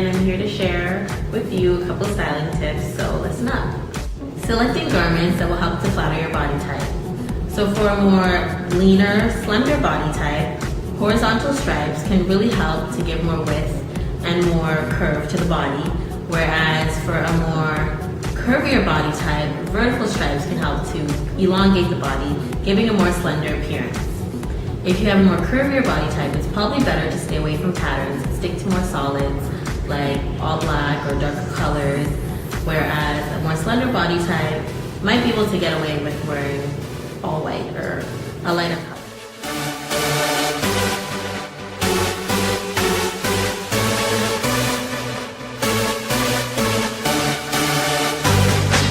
and I'm here to share with you a couple styling tips, so listen up. Selecting garments that will help to flatter your body type. So for a more leaner, slender body type, horizontal stripes can really help to give more width and more curve to the body, whereas for a more curvier body type, vertical stripes can help to elongate the body, giving a more slender appearance. If you have a more curvier body type, it's probably better to stay away from patterns and stick to more solids like all black or darker colors, whereas a more slender body type might be able to get away with wearing all white or a lighter color.